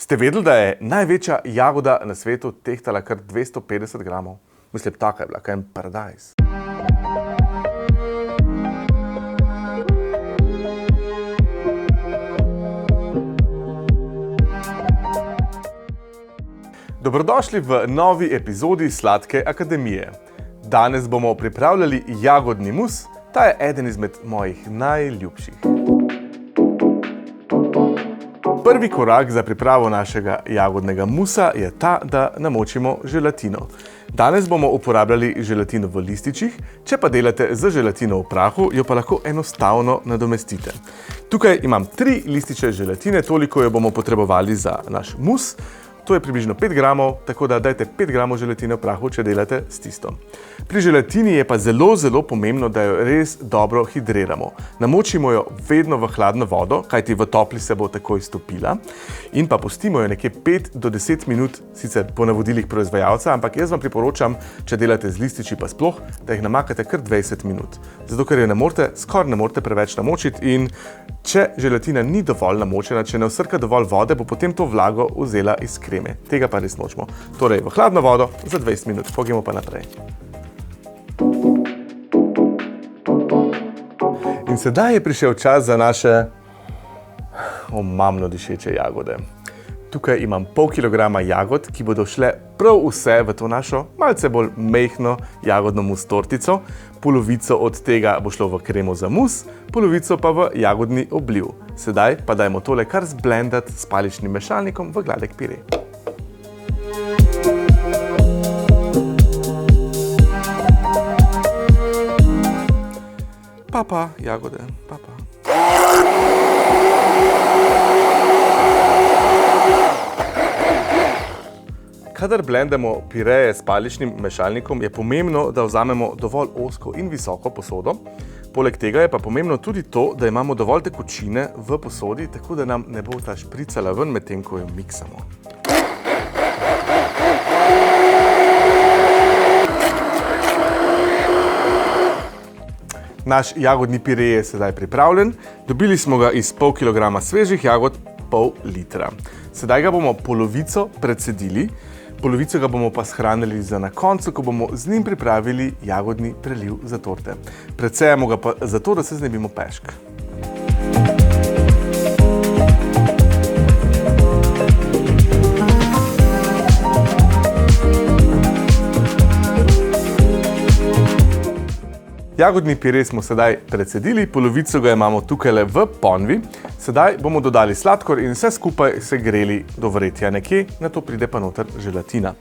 Ste vedeli, da je največja jagoda na svetu tehtala kar 250 gramov? Mislim, taka je bila, kaj je paradajz. Dobrodošli v novi epizodi Sladke akademije. Danes bomo pripravljali jagodni mus, ta je eden izmed mojih najljubših. Prvi korak za pripravo našega jagodnega musa je ta, da namočimo želatino. Danes bomo uporabljali želatino v lističih, če pa delate z želatino v prahu, jo pa lahko enostavno nadomestite. Tukaj imam 3 lističe želatine, toliko jo bomo potrebovali za naš mus. To je približno 5 gramov, tako da dajte 5 gramov želatine v prahu, če delate s tistom. Pri želatini je pa zelo pomembno, da jo res dobro hidriramo. Namočimo jo vedno v hladno vodo, kajti v topli se bo takoj stopila. In pa pustimo jo nekje 5 do 10 minut, sicer po navodilih proizvajalca, ampak jaz vam priporočam, če delate z lističi pa sploh, da jih namakate kar 20 minut. Zato, ker jo skoraj ne morete preveč namočiti in če želatina ni dovolj namočena, če ne vsrka dovolj vode, bo potem to vlago vzela iz kreme. Tega pa res nočemo. Torej, v hladno vodo za 20 minut. Pogijemo pa naprej. In sedaj je prišel čas za naše omamno dišeče jagode. Tukaj imam pol kilograma jagod, ki bodo šle prav vse v to našo malce bolj mehko jagodno mus tortico. Polovico od tega bo šlo v kremo za mus, polovico pa v jagodni obliv. Sedaj pa dajmo tole kar zblendati s paličnim mešalnikom v gladek pire. Papa, jagode, papa. Kadar blendamo pireje s paličnim mešalnikom, je pomembno, da vzamemo dovolj ozko in visoko posodo. Poleg tega je pa pomembno tudi to, da imamo dovolj tekočine v posodi, tako da nam ne bo ta špricala ven, medtem ko jo miksamo. Naš jagodni pire je sedaj pripravljen. Dobili smo ga iz pol kilograma svežih jagod, pol litra. Sedaj ga bomo polovico precedili, polovico ga bomo pa shranili za na koncu, ko bomo z njim pripravili jagodni preliv za torte. Predsejamo ga pa zato, da se znebimo pešk. Jagodni pire smo sedaj precedili, polovico ga imamo tukaj v ponvi. Sedaj bomo dodali sladkor in vse skupaj segreli do vretja nekje, nato pride pa noter želatina.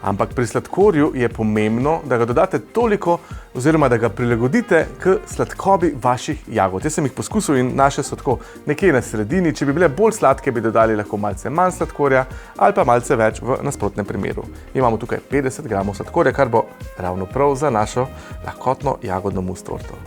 Ampak pri sladkorju je pomembno, da ga dodate toliko oziroma da ga prilagodite k sladkobi vaših jagod. Jaz sem jih poskusil in naše so tako nekje na sredini. Če bi bile bolj sladke, bi dodali lahko malce manj sladkorja ali pa malce več v nasprotnem primeru. Imamo tukaj 50 gramov sladkorja, kar bo ravno prav za našo lahkotno jagodno mus torto.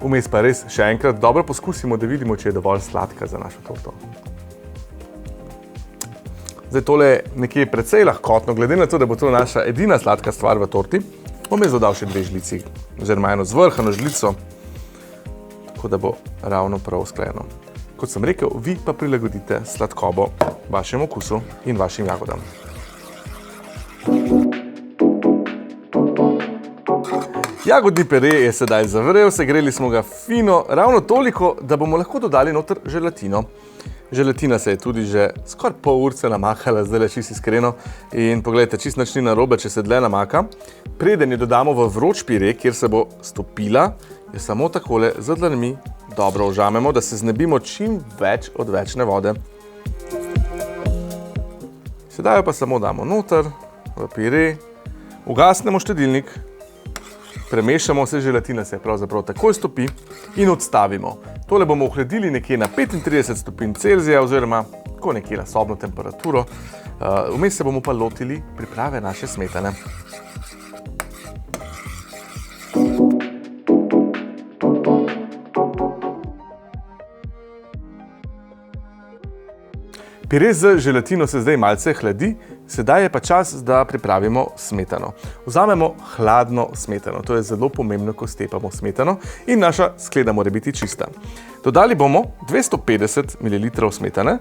Vmes pa res še enkrat dobro poskusimo, da vidimo, če je dovolj sladka za našo torto. Zdaj tole je nekje precej lahkotno, glede na to, da bo to naša edina sladka stvar v torti, bom jaz dodal še 2 žlici, oziroma eno zvrhano žlico, tako da bo ravno prav usklajeno. Kot sem rekel, vi pa prilagodite sladkobo vašemu okusu in vašim jagodam. Jagodni pire je sedaj zavrel, segreli smo ga fino, ravno toliko, da bomo lahko dodali noter želatino. Želatina se je tudi že skoraj pol urce namahala, zdaj čisto iskreno. In pogledajte, čisto nič ni narobe, če se dlje namaka. Preden jo dodamo v vroč pire, kjer se bo stopila, jo samo takole z dlanmi dobro ožamemo, da se znebimo čim več odvečne vode. Sedaj jo pa samo damo noter v pire, ugasnemo štedilnik, premešamo, vse želatina se pravzaprav takoj stopi in odstavimo. Tole bomo ohladili nekje na 35 stopinj Celzija oziroma tako nekje na sobno temperaturo. Vmes se bomo pa lotili priprave naše smetane. Pire z želatino se zdaj malce hladi, Sedaj je pa čas, da pripravimo smetano. Vzamemo hladno smetano, to je zelo pomembno, ko stepamo smetano in naša skleda mora biti čista. Dodali bomo 250 ml smetane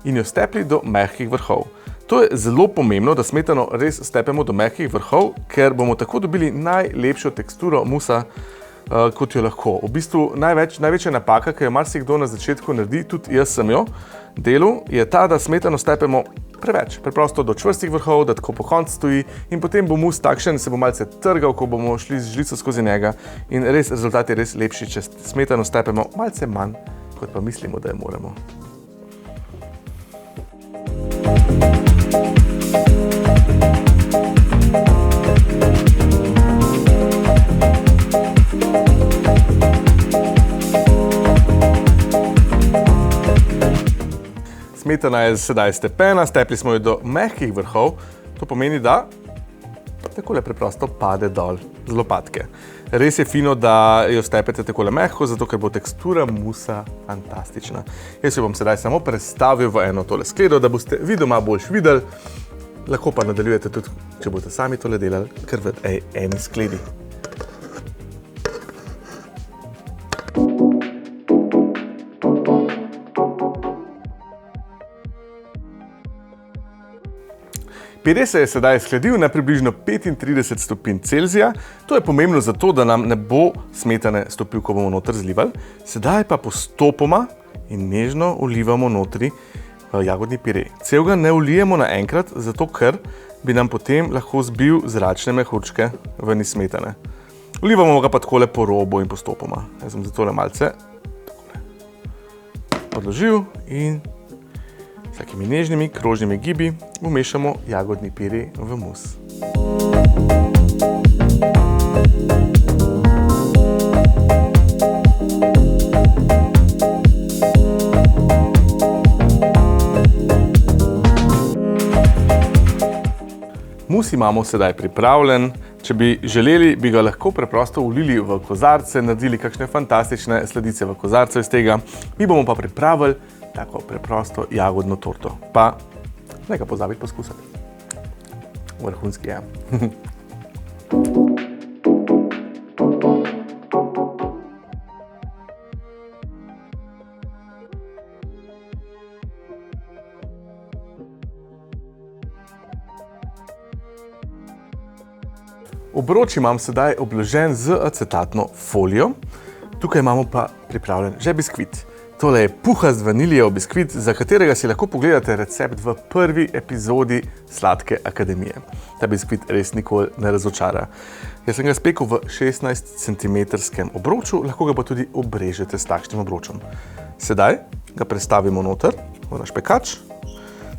in jo stepli do mehkih vrhov. To je zelo pomembno, da smetano res stepemo do mehkih vrhov, ker bomo tako dobili najlepšo teksturo musa, kot jo lahko. V bistvu največja napaka, ki jo marsikdo na začetku naredi, tudi jaz sem jo, delu, je ta, da smetano stepemo preveč, preprosto do čvrstih vrhov, da tako po koncu stoji in potem bo mus takšen, se bo malce trgal, ko bomo šli z žlico skozi njega in res rezultat je res lepši, če smetano stepemo malce manj, kot pa mislimo, da jo moramo. Smetana je sedaj stepena, stepli smo jo do mehkih vrhov, to pomeni, da takole preprosto pade dol z lopatke. Res je fino, da jo stepete takole mehko, zato ker bo tekstura musa fantastična. Jaz jo bom sedaj samo prestavil v eno tole skledo, da boste vi doma boljš videli, lahko pa nadaljujete tudi, če boste sami tole delali, kar v eni skledi. Pire se je sedaj skladil na približno 35 stopinj Celzija. To je pomembno zato, da nam ne bo smetane stopil, ko bomo noter zlivali. Sedaj pa postopoma in nežno vlivamo notri jagodni pire. Celega ne vlijemo naenkrat, zato ker bi nam potem lahko zbil zračne mehurčke ven iz smetane. Vlivamo ga pa takole po robu in postopoma. Jaz sem zato malce odložil in s takimi nežnimi, krožnimi gibi vmešamo jagodni pire v mus. Mus imamo sedaj pripravljen. Če bi želeli, bi ga lahko preprosto vlili v kozarce, naredili kakšne fantastične sladice v kozarcu iz tega. Mi bomo pa pripravili tako preprosto jagodno torto. Pa ne ga pozabiti poskusiti. Vrhunski je. Obroč imam sedaj obložen z acetatno folijo. Tukaj imamo pa pripravljen že biskvit. Tole je puhast vaniljev biskvit, za katerega si lahko pogledate recept v prvi epizodi Sladke akademije. Ta biskvit res nikoli ne razočara. Jaz sem ga spekel v 16 cm obroču, lahko ga pa tudi obrežete s takšnim obročem. Sedaj ga prestavimo noter v naš pekač,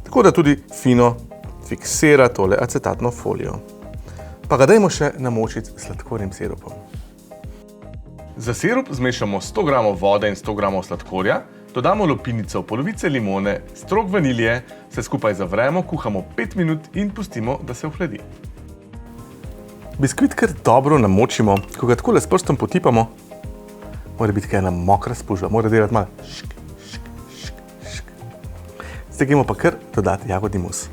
tako da tudi fino fiksira tole acetatno folijo. Pa ga dajmo še namočiti s sladkornim sirupom. Za sirup zmešamo 100 g vode in 100 g sladkorja, dodamo lupinico, polovice limone, strok vanilje, vse skupaj zavremo, kuhamo 5 minut in pustimo, da se ohladi. Biskvit kar dobro namočimo, ko ga takole s prstom potipamo, mora biti ena mokra spužva, mora delati malo šk, šk, šk, šk. Zdaj gremo pa kar dodati jagodni mus.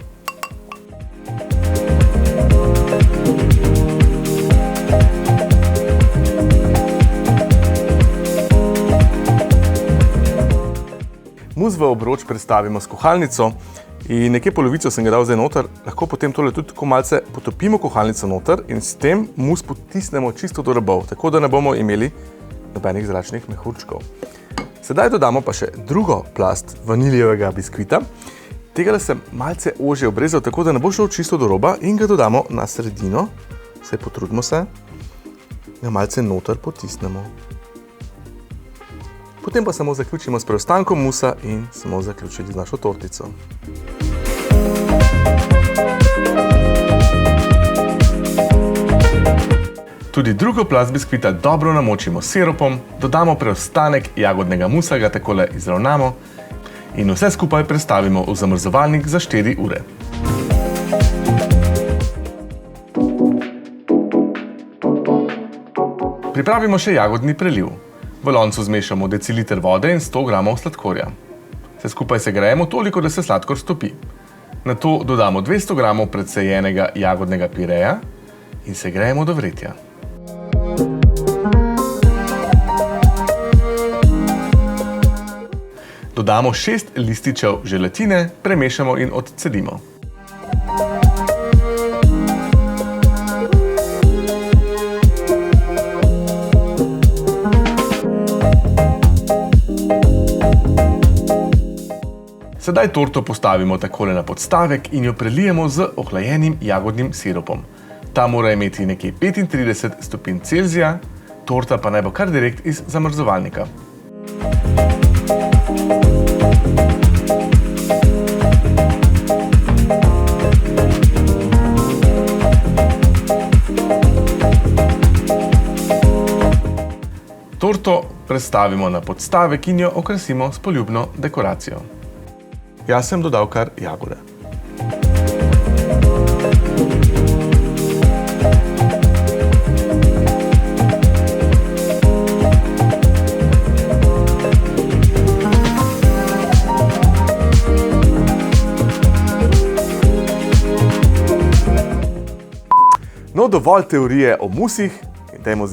Mus v obroč prestavimo s kuhalnico in nekje polovico sem ga dal zdaj noter, lahko potem tole tudi tako malce potopimo kuhalnico noter in s tem mus potisnemo čisto do robov, tako da ne bomo imeli nobenih zračnih mehurčkov. Sedaj dodamo pa še drugo plast vaniljevega biskvita. Tega sem malce ožje obrezal, tako da ne bo šel čisto do roba in ga dodamo na sredino, vse potrudimo se, ga malce noter potisnemo. Potem pa samo zaključimo s preostankom musa in smo zaključili z našo tortico. Tudi drugo plast biskvita dobro namočimo s sirupom, dodamo preostanek jagodnega musa, ga takole izravnamo in vse skupaj prestavimo v zamrzovalnik za 4 ure. Pripravimo še jagodni preliv. V loncu zmešamo deciliter vode in 100 g sladkorja. Vse skupaj segrejemo toliko, da se sladkor stopi. Nato dodamo 200 g predcejenega jagodnega pireja in segrejemo do vretja. Dodamo 6 lističev želatine, premešamo in odcedimo. Sedaj torto postavimo takole na podstavek in jo prelijemo z ohlajenim jagodnim sirupom. Ta mora imeti nekje 35 stopinj Celzija, torta pa naj bo kar direkt iz zamrzovalnika. Torto prestavimo na podstavek in jo okrasimo s poljubno dekoracijo. Jaz sem dodal kar jagode. No, dovolj teorije o musih. Dajmo